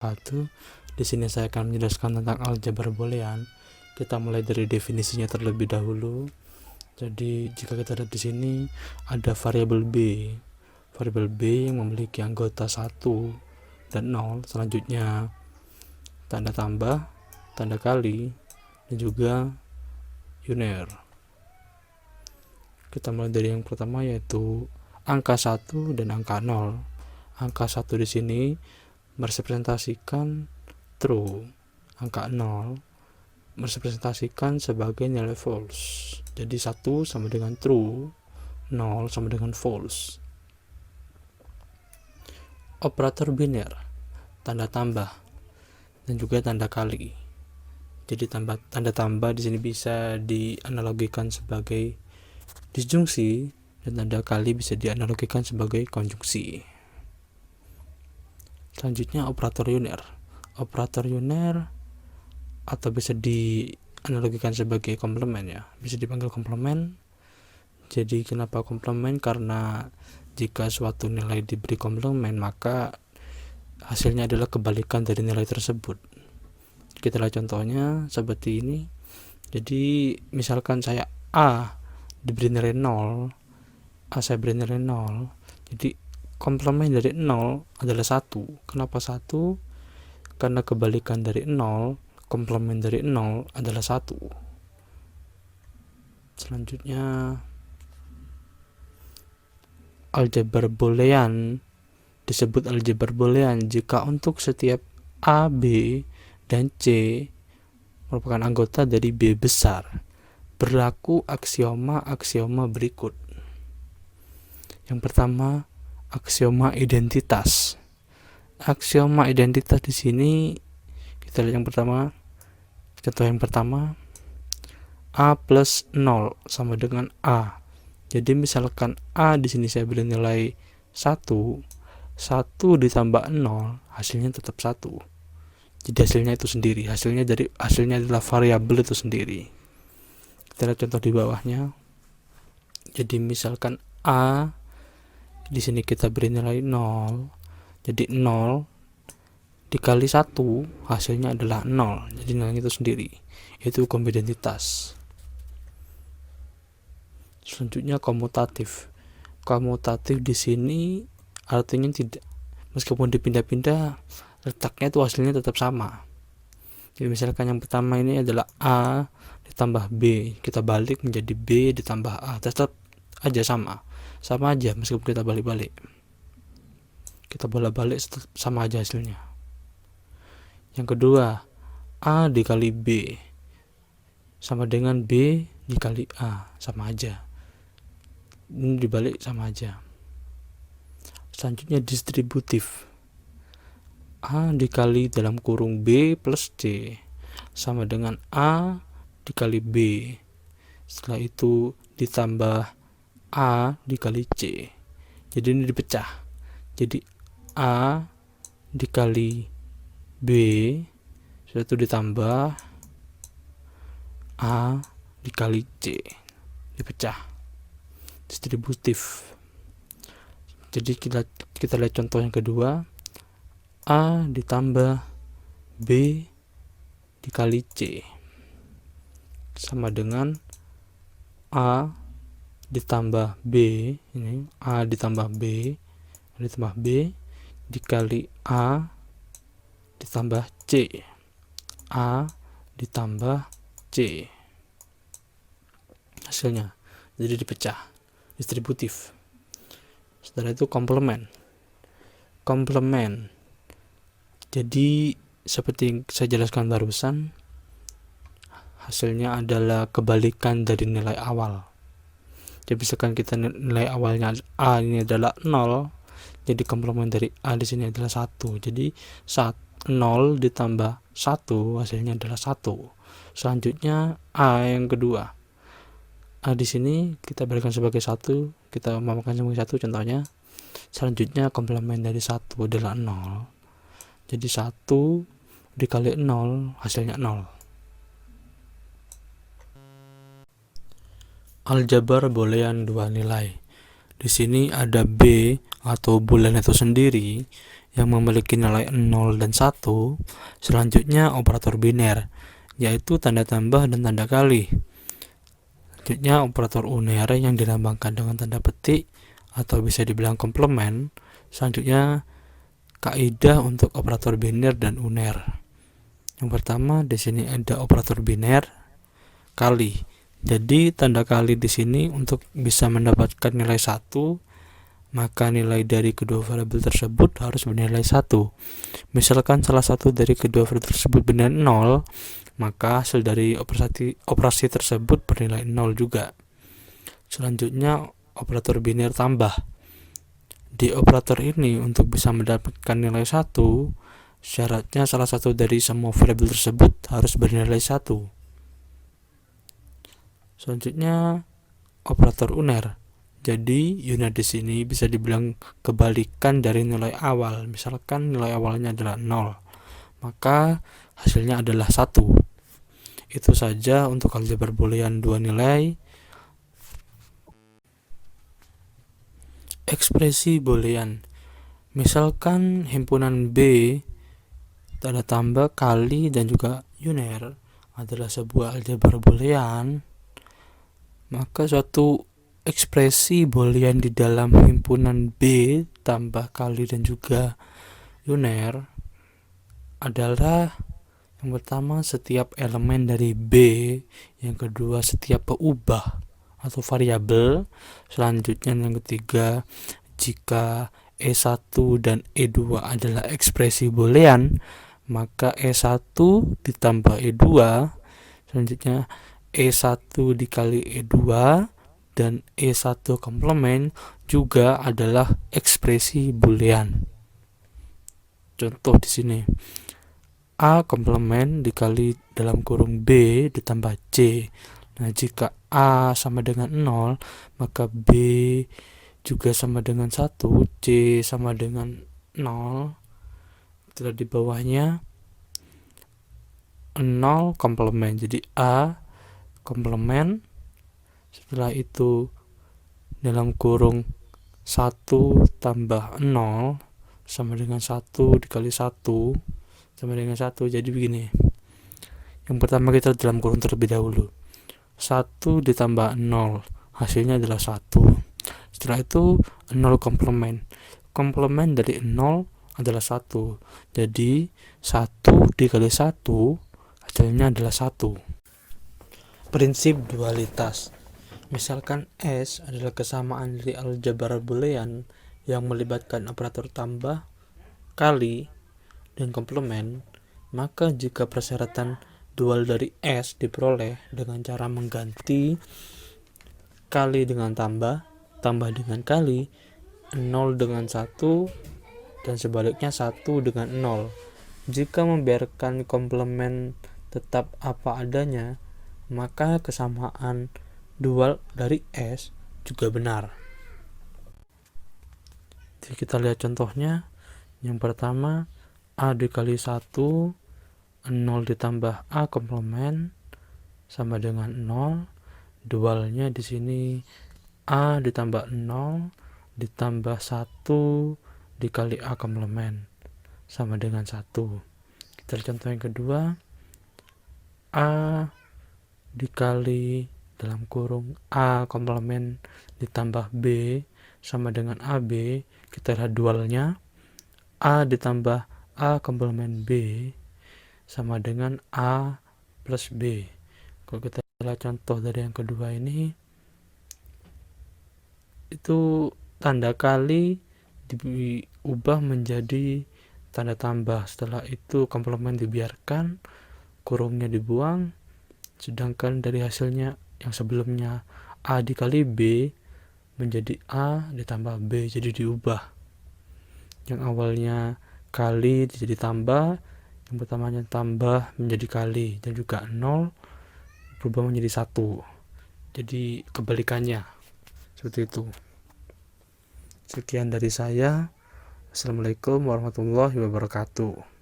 Satu, di sini saya akan menjelaskan tentang aljabar boolean. Kita mulai dari definisinya terlebih dahulu. Jadi jika kita lihat di sini ada variabel b yang memiliki anggota 1 dan 0, selanjutnya tanda tambah, tanda kali, dan juga uner. Kita mulai dari yang pertama, yaitu angka 1 dan angka 0. Angka 1 di sini merepresentasikan true, angka 0 merepresentasikan sebagai nilai false. Jadi 1 sama dengan true, 0 sama dengan false. Operator biner, tanda tambah, dan juga tanda kali. Jadi tanda tambah di sini bisa dianalogikan sebagai disjungsi, dan tanda kali bisa dianalogikan sebagai konjungsi. Selanjutnya operator uner. Operator uner atau bisa dianalogikan sebagai komplement, ya, bisa dipanggil komplement. Jadi kenapa komplement? Karena jika suatu nilai diberi komplement, maka hasilnya adalah kebalikan dari nilai tersebut. Kita lihat contohnya seperti ini. Jadi misalkan saya A diberi nilai 0, A saya beri nilai 0, jadi komplement dari 0 adalah 1. Kenapa 1? Karena kebalikan dari 0, komplement dari 0 adalah 1. Selanjutnya aljabar boolean. Disebut aljabar boolean jika untuk setiap A, B, dan C merupakan anggota dari B besar berlaku aksioma berikut. Yang pertama, aksioma identitas. Aksioma identitas di sini kita lihat yang pertama. Contoh yang pertama, A plus 0 sama dengan A. Jadi misalkan A di sini saya beri nilai 1 ditambah 0, hasilnya tetap 1. Jadi hasilnya itu sendiri, hasilnya adalah variabel itu sendiri. Kita lihat contoh di bawahnya. Jadi misalkan A di sini kita beri nilai 0, jadi 0 dikali 1 hasilnya adalah 0. Jadi nilainya itu sendiri. Itu hukum identitas. Selanjutnya komutatif. Komutatif di sini artinya tidak, meskipun dipindah-pindah, letaknya itu hasilnya tetap sama. Jadi misalkan yang pertama ini adalah A ditambah B, kita balik menjadi B ditambah A, tetap aja sama aja meskipun kita balik-balik. Kita bolak-balik sama aja hasilnya. Yang kedua, A dikali B sama dengan B dikali A, sama aja. Ini dibalik sama aja. Selanjutnya distributif. A dikali dalam kurung B plus C sama dengan A dikali B. Setelah itu ditambah A dikali C. Jadi ini dipecah. Jadi A dikali B, setelah itu ditambah A dikali C, dipecah. Distributif. Jadi kita lihat contoh yang kedua. A ditambah B dikali C sama dengan A ditambah B, ini A ditambah B dikali A ditambah C, A ditambah C, hasilnya jadi dipecah. Distributif. Setelah itu komplement. Jadi seperti yang saya jelaskan barusan, hasilnya adalah kebalikan dari nilai awal. Jadi misalkan kita nilai awalnya A ini adalah 0, jadi komplement dari A di sini adalah 1. Jadi 0 ditambah 1 hasilnya adalah 1. Selanjutnya A yang kedua. A di sini kita berikan sebagai 1, kita memakan sebagai 1 contohnya. Selanjutnya komplement dari 1 adalah 0. Jadi 1 dikali 0 hasilnya 0. Aljabar boolean dua nilai. Di sini ada B atau boolean itu sendiri yang memiliki nilai 0 dan 1. Selanjutnya operator biner, yaitu tanda tambah dan tanda kali. Selanjutnya operator unare yang dilambangkan dengan tanda petik atau bisa dibilang komplement. Selanjutnya kaidah untuk operator biner dan uner. Yang pertama di sini ada operator biner kali. Jadi tanda kali di sini untuk bisa mendapatkan nilai 1, maka nilai dari kedua variabel tersebut harus bernilai 1. Misalkan salah satu dari kedua variabel tersebut bernilai 0, maka hasil dari operasi tersebut bernilai 0 juga. Selanjutnya operator biner tambah. Di operator ini untuk bisa mendapatkan nilai 1, syaratnya salah satu dari semua variabel tersebut harus bernilai 1. Selanjutnya operator uner. Jadi uner di sini bisa dibilang kebalikan dari nilai awal. Misalkan nilai awalnya adalah 0, maka hasilnya adalah 1. Itu saja untuk aljabar boolean dua nilai. Ekspresi boolean. Misalkan himpunan B tanda tambah kali dan juga uner adalah sebuah aljabar boolean, maka suatu ekspresi boolean di dalam himpunan B tambah kali dan juga uner adalah yang pertama setiap elemen dari B, yang kedua setiap peubah atau variabel, selanjutnya yang ketiga jika E1 dan E2 adalah ekspresi boolean, maka E1 ditambah E2, selanjutnya E1 dikali E2 dan E1 komplement juga adalah ekspresi boolean. Contoh di sini, A komplement dikali dalam kurung B ditambah C. Nah, jika A sama dengan 0, maka B juga sama dengan 1, C sama dengan 0. Setelah di bawahnya 0 komplement, jadi A komplement, setelah itu dalam kurung 1 tambah 0 sama dengan 1 dikali 1 sama dengan 1. Jadi begini, yang pertama kita dalam kurung terlebih dahulu, 1 ditambah 0 hasilnya adalah 1. Setelah itu 0 komplement dari 0 adalah 1, jadi 1 dikali 1 hasilnya adalah 1. Prinsip dualitas. Misalkan S adalah kesamaan dari aljabar boolean yang melibatkan operator tambah, kali, dan komplement, maka jika persyaratan dual dari S diperoleh dengan cara mengganti kali dengan tambah, tambah dengan kali, 0 dengan 1, dan sebaliknya 1 dengan 0. Jika membiarkan komplement tetap apa adanya, maka kesamaan dual dari S juga benar. Jadi kita lihat contohnya. Yang pertama, A dikali 1, 0 ditambah A komplement sama dengan 0. Dualnya di sini A ditambah 0 ditambah 1 dikali A komplement sama dengan 1. Kita lihat contoh yang kedua, A dikali dalam kurung A komplement ditambah B sama dengan AB. Kita lihat dualnya, A ditambah A komplement B sama dengan A plus B. Kalau kita lihat contoh dari yang kedua ini, itu tanda kali diubah menjadi tanda tambah. Setelah itu komplement dibiarkan, kurungnya dibuang, sedangkan dari hasilnya yang sebelumnya A dikali B menjadi A ditambah B, jadi diubah. Yang awalnya kali jadi tambah, yang pertamanya tambah menjadi kali, dan juga 0 berubah menjadi 1. Jadi kebalikannya seperti itu. Sekian dari saya. Assalamualaikum warahmatullahi wabarakatuh.